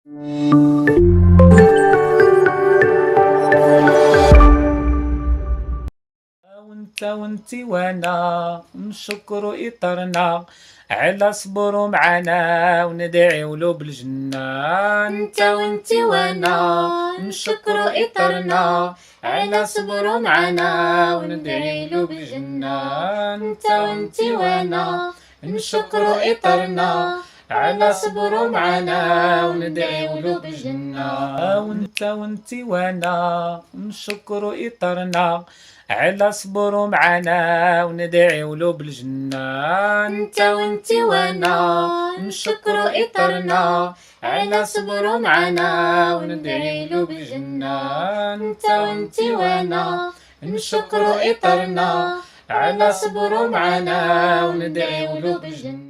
وانتي وانا نشكروا اطرنا على صبروا معانا وندعيو له بالجنة. وانتي وانا نشكروا اطرنا على صبروا معانا وندعيلو بالجنة. وانتي وانا نشكروا اطرنا على صبروا معانا وندعيلو بالجنة. وانتي وانا نشكروا اطرنا على صبروا معانا وندعيو له بالجنة. وانتي وانا نشكروا اطرنا على صبروا معانا وندعيلو بالجنة. وانتي وانا نشكروا اطرنا على صبروا معانا وندعيلو بالجنة.